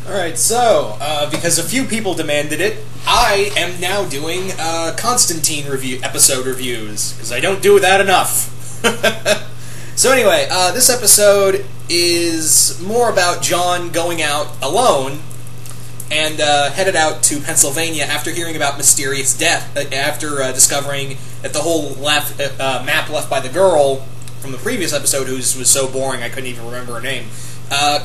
Alright, so, because a few people demanded it, I am now doing Constantine episode reviews, because I don't do that enough. So anyway, this episode is more about John going out alone and headed out to Pennsylvania after hearing about mysterious death, after discovering that the whole map left by the girl from the previous episode, who was so boring I couldn't even remember her name. A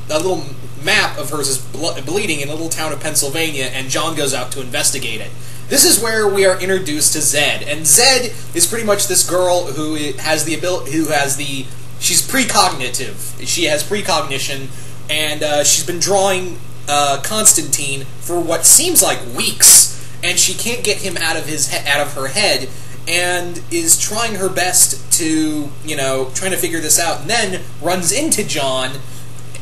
little map of hers is bleeding in a little town of Pennsylvania, and John goes out to investigate it. This is where we are introduced to Zed, and Zed is pretty much this girl who has the ability, she's precognitive. She has precognition, and she's been drawing Constantine for what seems like weeks, and she can't get him out of her head, and is trying her best to, trying to figure this out, and then runs into John,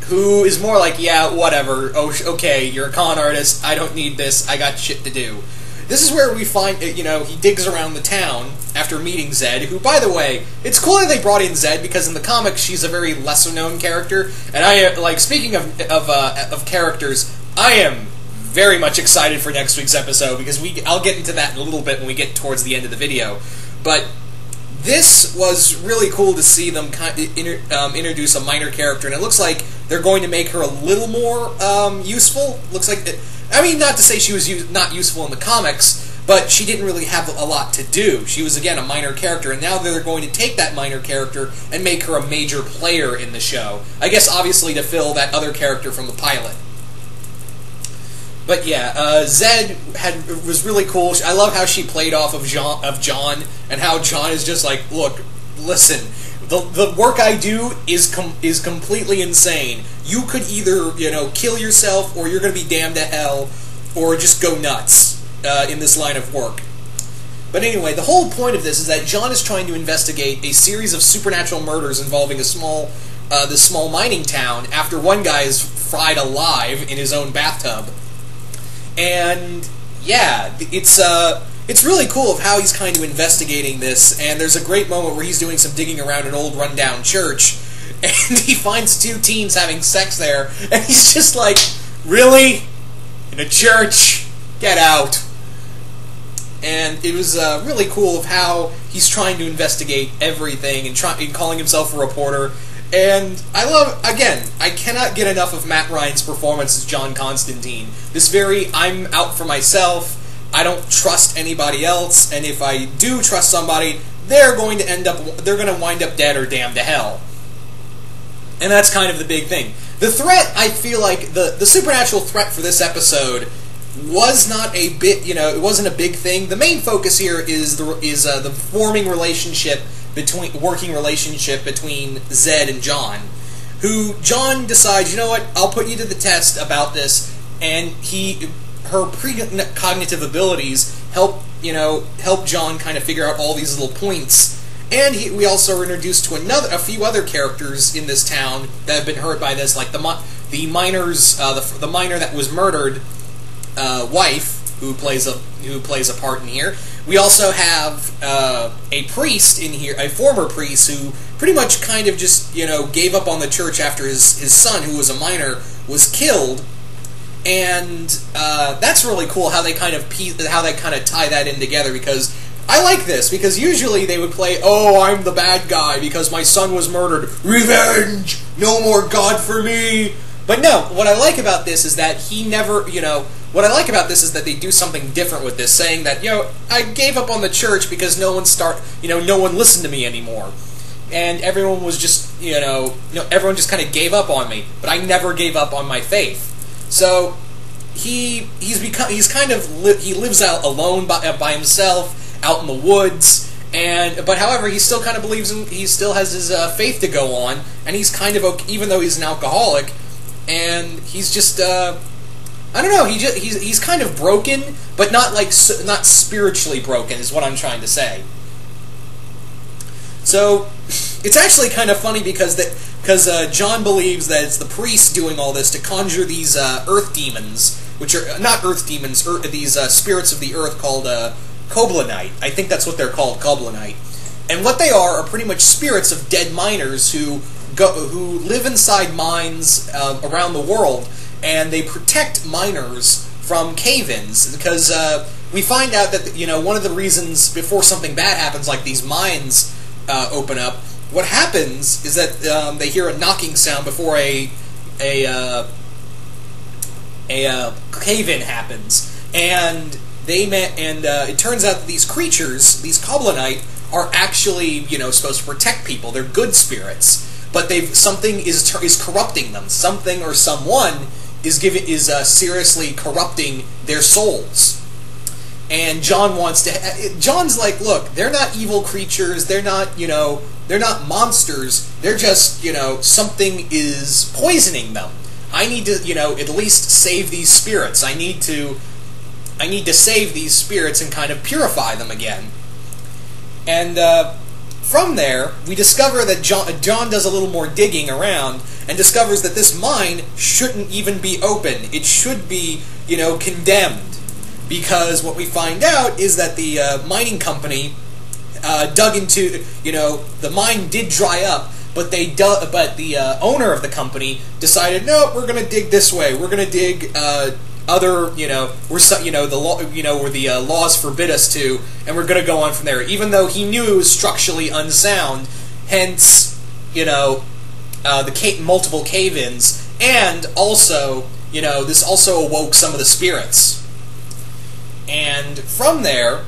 who is more like, yeah, whatever, oh, okay, you're a con artist, I don't need this, I got shit to do. This is where we find, he digs around the town after meeting Zed, who, by the way, it's cool that they brought in Zed, because in the comics she's a very lesser-known character, and speaking of characters, I am very much excited for next week's episode, because I'll get into that in a little bit when we get towards the end of the video, but this was really cool to see them introduce a minor character, and it looks like they're going to make her a little more useful. Looks like, not to say she was not useful in the comics, but she didn't really have a lot to do. She was, again, a minor character, and now they're going to take that minor character and make her a major player in the show. I guess, obviously, to fill that other character from the pilot. But yeah, Zed was really cool. I love how she played off of John, and how John is just like, look, listen, the work I do is completely insane. You could either, kill yourself, or you're going to be damned to hell, or just go nuts in this line of work. But anyway, the whole point of this is that John is trying to investigate a series of supernatural murders involving this small mining town after one guy is fried alive in his own bathtub. And yeah, it's really cool of how he's kind of investigating this, and there's a great moment where he's doing some digging around an old rundown church, and he finds two teens having sex there, and he's just like, really? In a church? Get out. And it was really cool of how he's trying to investigate everything and calling himself a reporter. And I love, again, I cannot get enough of Matt Ryan's performance as John Constantine. This I'm out for myself, I don't trust anybody else, and if I do trust somebody, they're going to wind up dead or damned to hell. And that's kind of the big thing. The threat, I feel like, the supernatural threat for this episode was not a bit, it wasn't a big thing. The main focus here is the forming working relationship between Zed and John, who John decides, you know what, I'll put you to the test about this, and her precognitive abilities help John kind of figure out all these little points. And we also are introduced to a few other characters in this town that have been hurt by this, like the miner that was murdered, wife, who plays a part in here. We also have a priest in here, a former priest, who pretty much kind of just, gave up on the church after his son, who was a miner, was killed. And that's really cool how they kind of tie that in together, because I like this, because usually they would play, oh, I'm the bad guy because my son was murdered. Revenge! No more God for me! But no, what I like about this is that he never, what I like about this is that they do something different with this, saying that, I gave up on the church because no one listened to me anymore. And everyone was just, everyone just kind of gave up on me, but I never gave up on my faith. So he lives out alone by himself, out in the woods, but however, he still kind of he still has his faith to go on, and he's kind of okay, even though he's an alcoholic, and he's just I don't know, he's kind of broken, but not not spiritually broken is what I'm trying to say. So it's actually kind of funny because John believes that it's the priest doing all this to conjure these earth demons, which are not earth demons, these spirits of the earth called Koblanite. I think that's what they're called, Koblanite. And what they are pretty much spirits of dead miners who live inside mines around the world, and they protect miners from cave-ins, because we find out that, one of the reasons before something bad happens, like these mines open up, what happens is that they hear a knocking sound before a cave-in happens, and it turns out that these creatures, these Coblinite, are actually, supposed to protect people. They're good spirits, but something is corrupting them. Something or someone is seriously corrupting their souls. And John's like, look, they're not evil creatures. They're not, they're not monsters. They're just, something is poisoning them. I need to, at least save these spirits. I need to save these spirits and kind of purify them again. And from there, we discover that John does a little more digging around and discovers that this mine shouldn't even be open. It should be, condemned. Because what we find out is that the mining company dug into, the mine did dry up, but but the owner of the company decided, no, we're going to dig this way. We're going to dig other, where the laws forbid us to, and we're going to go on from there. Even though he knew it was structurally unsound, hence, the multiple cave-ins, and also, this also awoke some of the spirits. And from there,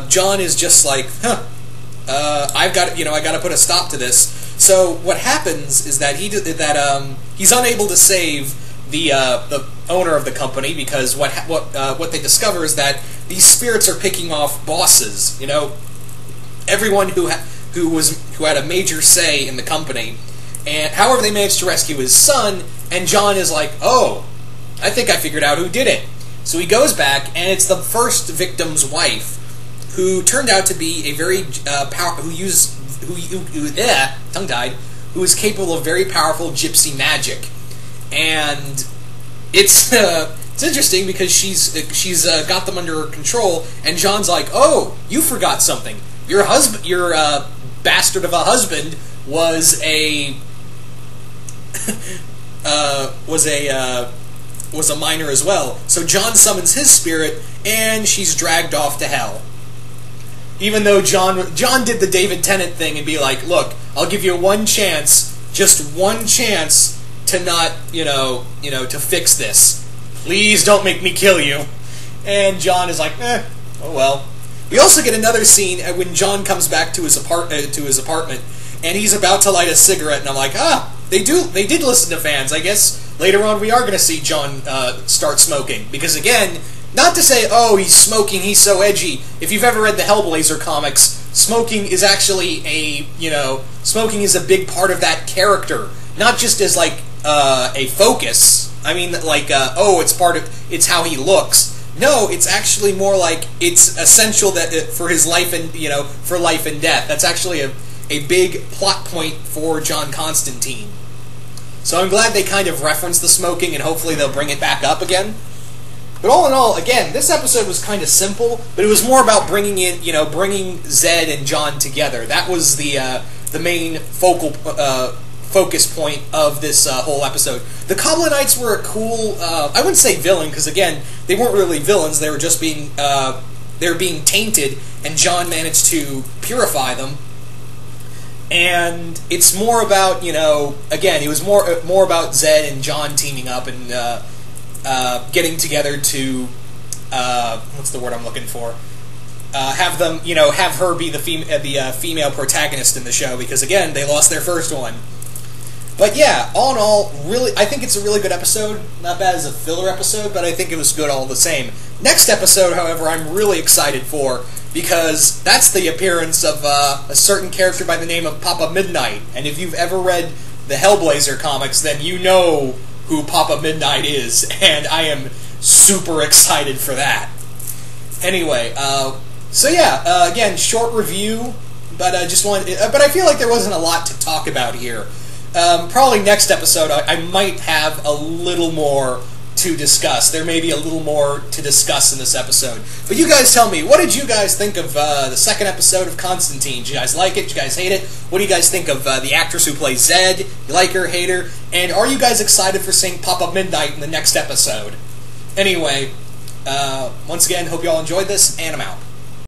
John is just like, I got to put a stop to this. So what happens is that he's unable to save the owner of the company, because what they discover is that these spirits are picking off bosses. Everyone who had a major say in the company, and however they managed to rescue his son. And John is like, oh, I think I figured out who did it. So he goes back, and it's the first victim's wife, who turned out to be a very tongue-tied, who is capable of very powerful gypsy magic, and it's interesting because she's got them under control, and John's like, oh, you forgot something. Your bastard of a husband was a miner as well. So John summons his spirit, and she's dragged off to hell. Even though John did the David Tennant thing and be like, look, I'll give you one chance, just one chance to not, to fix this. Please don't make me kill you. And John is like, oh well. We also get another scene when John comes back to his apartment, and he's about to light a cigarette, and I'm like, they did listen to fans. I guess later on we are going to see John start smoking. Because again, not to say, oh, he's smoking, he's so edgy. If you've ever read the Hellblazer comics, smoking is actually smoking is a big part of that character. Not just as like a focus. I mean, like, it's how he looks. No, it's actually more like it's essential that for his life and, for life and death. That's actually a big plot point for John Constantine. So I'm glad they kind of referenced the smoking, and hopefully they'll bring it back up again. But all in all, again, this episode was kind of simple, but it was more about bringing Zed and John together. That was the main focus point of this whole episode. The Coblinites were a cool, I wouldn't say villain, because again, they weren't really villains. They were just being tainted, and John managed to purify them. And it's more about, again, it was more about Zed and John teaming up and getting together to, what's the word I'm looking for? Have them, have her be the female protagonist in the show, because again, they lost their first one. But yeah, all in all, really, I think it's a really good episode. Not bad as a filler episode, but I think it was good all the same. Next episode, however, I'm really excited for, because that's the appearance of a certain character by the name of Papa Midnight. And if you've ever read the Hellblazer comics, then you know who Papa Midnight is, and I am super excited for that. Anyway, so yeah, again, short review, but but I feel like there wasn't a lot to talk about here. Probably next episode, I might have a little more to discuss. There may be a little more to discuss in this episode. But you guys tell me, what did you guys think of the second episode of Constantine? Did you guys like it? Did you guys hate it? What do you guys think of the actress who plays Zed? You like her, hate her? And are you guys excited for seeing Papa Midnight in the next episode? Anyway, once again, hope you all enjoyed this, and I'm out.